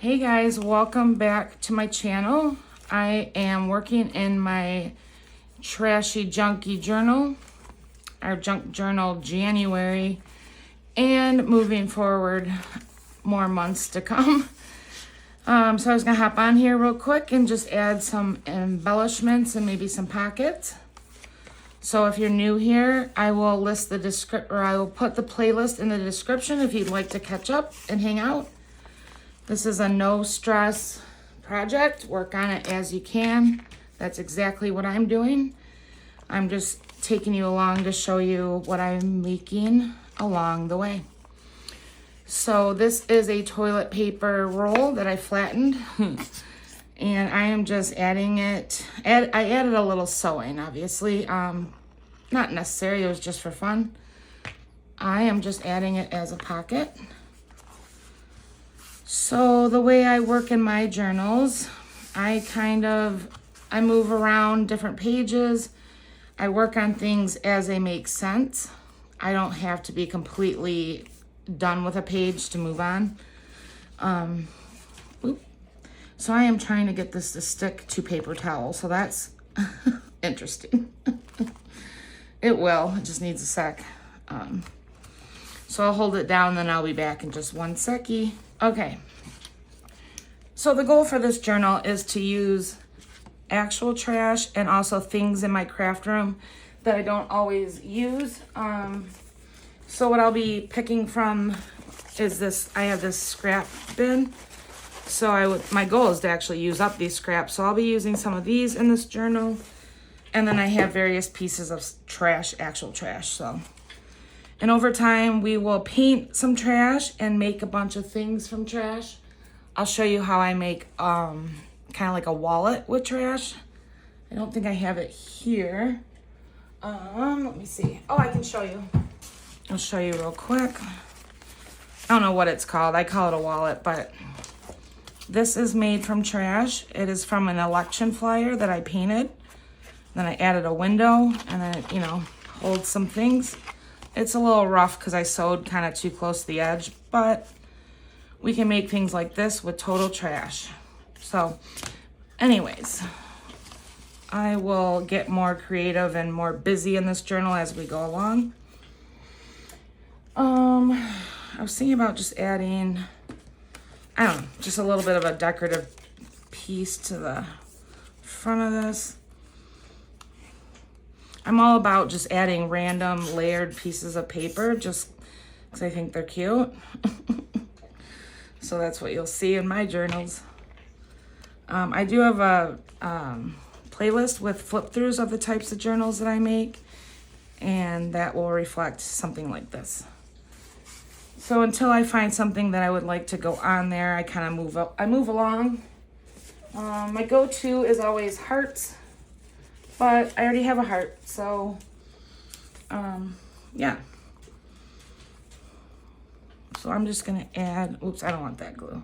Hey guys, welcome back to my channel. I am working in my Trashy Junky journal, our junk journal January, and moving forward more months to come. So I was gonna hop on here real quick and just add some embellishments and maybe some pockets. So if you're new here, I will list the I will put the playlist in the description if you'd like to catch up and hang out. This is a no stress project. Work on it as you can. That's exactly what I'm doing. I'm just taking you along to show you what I'm making along the way. So this is a toilet paper roll that I flattened. And I am just adding it. I added a little sewing, obviously. Not necessary, it was just for fun. I am just adding it as a pocket. So the way I work in my journals, I move around different pages. I work on things as they make sense. I don't have to be completely done with a page to move on. So I am trying to get this to stick to paper towel. So that's interesting. It will, it just needs a sec. So I'll hold it down, then I'll be back in just one seckie. Okay. So the goal for this journal is to use actual trash and also things in my craft room that I don't always use. So what I'll be picking from is this. I have this scrap bin. So my goal is to actually use up these scraps. So I'll be using some of these in this journal. And then I have various pieces of trash, actual trash. So, and over time we will paint some trash and make a bunch of things from trash. I'll show you how I make kind of like a wallet with trash. I don't think I have it here. Let me see. Oh, I can show you. I'll show you real quick. I don't know what it's called. I call it a wallet, but this is made from trash. It is from an election flyer that I painted. Then I added a window and then it, holds some things. It's a little rough because I sewed kind of too close to the edge, but we can make things like this with total trash. So anyways, I will get more creative and more busy in this journal as we go along. I was thinking about just adding, I don't know, just a little bit of a decorative piece to the front of this. I'm all about just adding random layered pieces of paper just because I think they're cute. So that's what you'll see in my journals. I do have a playlist with flip throughs of the types of journals that I make, and that will reflect something like this. So until I find something that I would like to go on there, I kind of move up. I move along. My go-to is always hearts, but I already have a heart, so yeah. So I'm just gonna add, oops, I don't want that glue.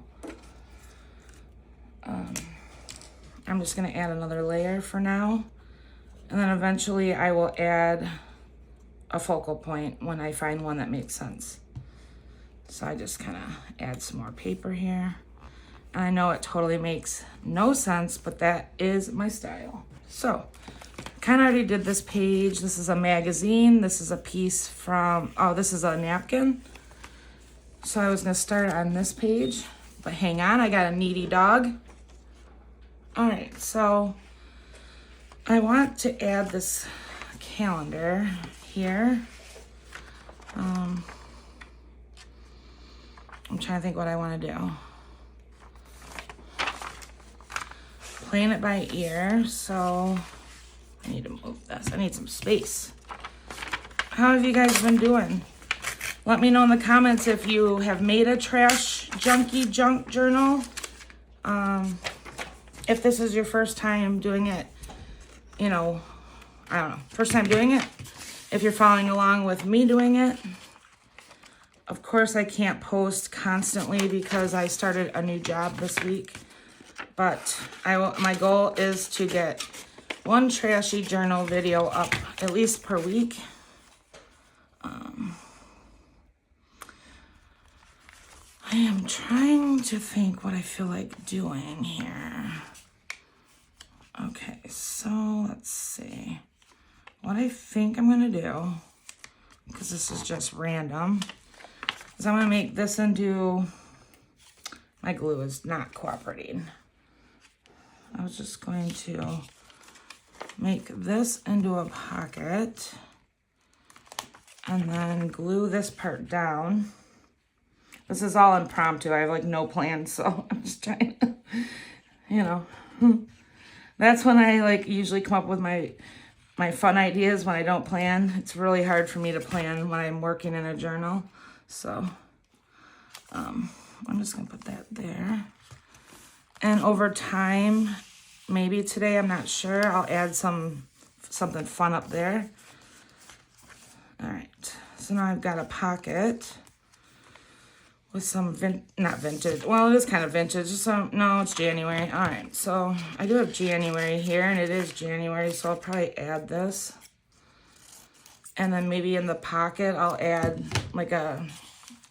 I'm just gonna add another layer for now, and then eventually I will add a focal point when I find one that makes sense. So I just kind of add some more paper here. And I know it totally makes no sense, but that is my style. So, kind of already did this page. This is a magazine. This is a piece from, this is a napkin. So I was gonna start on this page, but hang on, I got a needy dog. All right, so I want to add this calendar here. I'm trying to think what I want to do. Playing it by ear, so I need to move this. I need some space. How have you guys been doing? Let me know in the comments if you have made a Trash Junky Junk journal. If this is your first time doing it, I don't know, first time doing it. If you're following along with me doing it. Of course, I can't post constantly because I started a new job this week. But my goal is to get one trashy journal video up at least per week. I am trying to think what I feel like doing here. Okay, so let's see. What I think I'm gonna do, because this is just random, is I'm gonna make this into, my glue is not cooperating. I was just going to make this into a pocket and then glue this part down. This is all impromptu. I have like no plan, so I'm just trying to, you know. That's when I like usually come up with my fun ideas when I don't plan. It's really hard for me to plan when I'm working in a journal. So I'm just gonna put that there. And over time, maybe today, I'm not sure, I'll add something fun up there. All right, so now I've got a pocket with some, not vintage, well, it is kind of vintage, no, it's January. All right, so I do have January here, and it is January, so I'll probably add this. And then maybe in the pocket, I'll add like a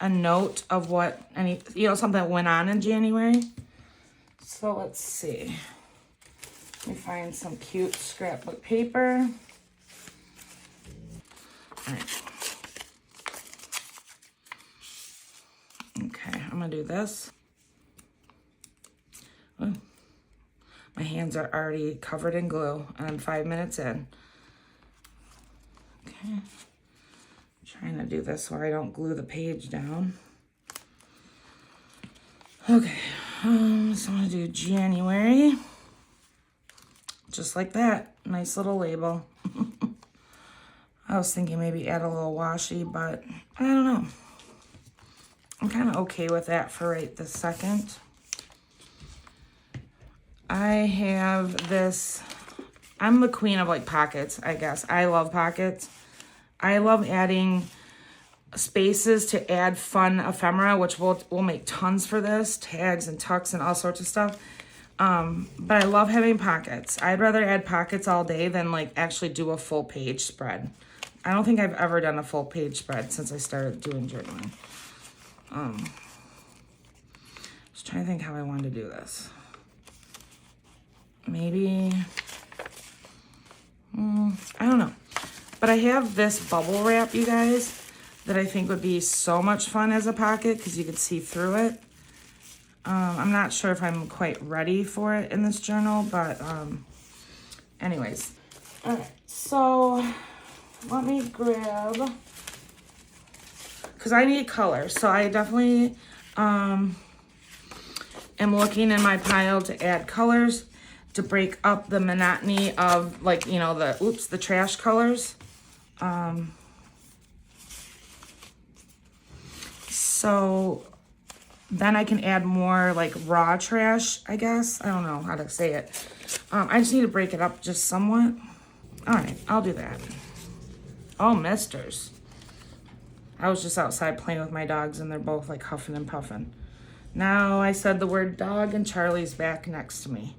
note of what, something that went on in January. So let's see. Let me find some cute scrapbook paper. All right. Okay, I'm gonna do this. Oh, my hands are already covered in glue, and I'm 5 minutes in. Okay, I'm trying to do this so I don't glue the page down. Okay, so I'm gonna do January. Just like that, nice little label. I was thinking maybe add a little washi, but I don't know. I'm kind of okay with that for right this second. I have this, I'm the queen of like pockets, I guess. I love pockets. I love adding spaces to add fun ephemera, which we'll make tons for this, tags and tucks and all sorts of stuff. But I love having pockets. I'd rather add pockets all day than like actually do a full page spread. I don't think I've ever done a full page spread since I started doing journaling. Just trying to think how I wanted to do this. Maybe, I don't know. But I have this bubble wrap, you guys, that I think would be so much fun as a pocket because you could see through it. I'm not sure if I'm quite ready for it in this journal, but anyways. All right, so let me grab, because I need color. So I definitely am looking in my pile to add colors to break up the monotony of like, the trash colors. So then I can add more like raw trash, I guess. I don't know how to say it. I just need to break it up just somewhat. All right, I'll do that. Oh, misters. I was just outside playing with my dogs and they're both like huffing and puffing. Now I said the word dog and Charlie's back next to me.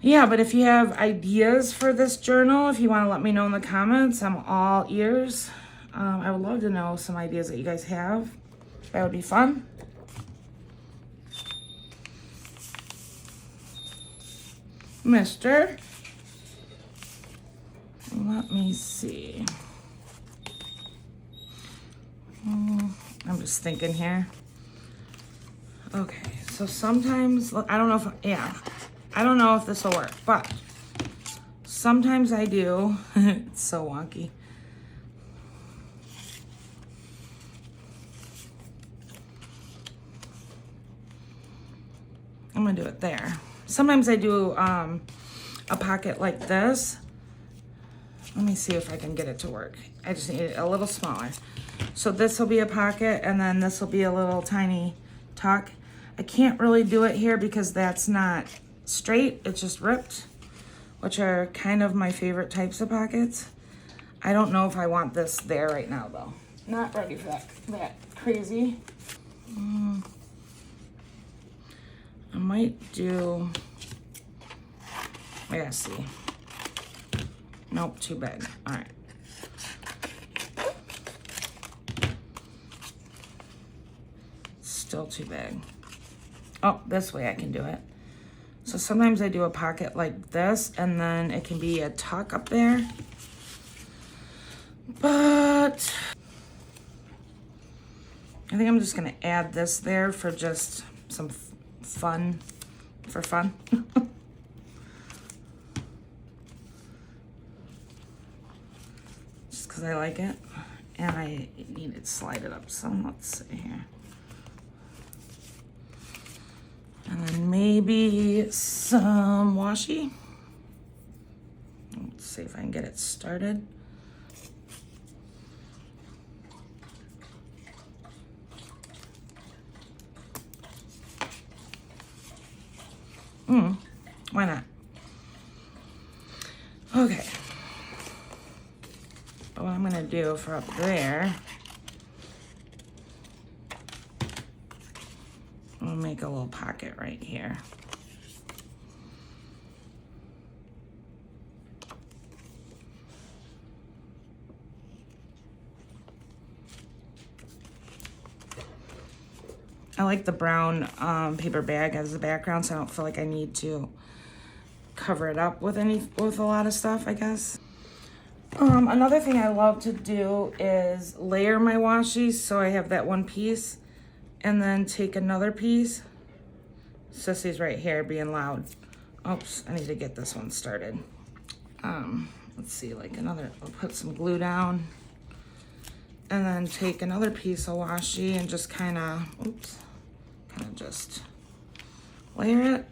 Yeah, but if you have ideas for this journal, if you want to let me know in the comments, I'm all ears. I would love to know some ideas that you guys have. That would be fun. Mister. Let me see. I'm just thinking here. Okay, so sometimes, I don't know if this will work, but sometimes I do. It's so wonky. I'm gonna do it there. Sometimes I do a pocket like this. Let me see if I can get it to work. I just need it a little smaller. So this will be a pocket and then this will be a little tiny tuck. I can't really do it here because that's not straight, it's just ripped, which are kind of my favorite types of pockets. I don't know if I want this there right now though. Not ready for that crazy. I might do, I gotta see. Nope, too big. All right. still too big. Oh, this way I can do it. So sometimes I do a pocket like this, and then it can be a tuck up there. But I think I'm just gonna add this there for just some fun, for fun. Just because I like it. And I need it slide it up some. Let's see here. And then maybe some washi. Let's see if I can get it started. Why not? Okay. But what I'm gonna do for up there, I'll make a little pocket right here. I like the brown paper bag as a background, so I don't feel like I need to cover it up with a lot of stuff, I guess. Another thing I love to do is layer my washi, so I have that one piece, and then take another piece. Sissy's right here being loud. Oops, I need to get this one started. Let's see, like another, I'll put some glue down, and then take another piece of washi and just kind of, just layer it.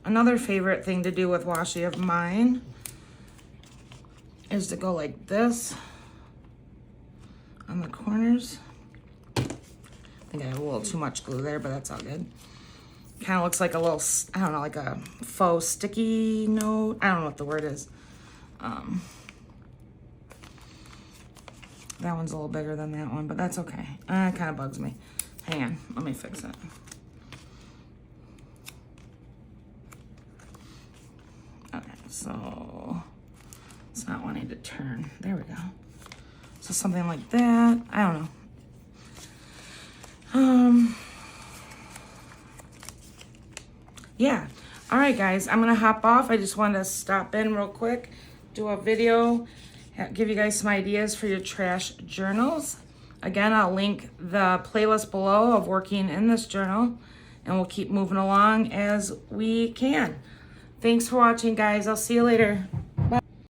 Another favorite thing to do with washi of mine is to go like this on the corners. I think I have a little too much glue there, but that's all good. Kind of looks like a little, I don't know, like a faux sticky note. I don't know what the word is. That one's a little bigger than that one, but that's okay. It kind of bugs me. Hang on, let me fix it. Okay, so it's not wanting to turn. There we go. So something like that. I don't know. Yeah. All right, guys, I'm gonna hop off. I just wanted to stop in real quick, do a video, give you guys some ideas for your trash journals. Again, I'll link the playlist below of working in this journal, and we'll keep moving along as we can. Thanks for watching, guys. I'll see you later.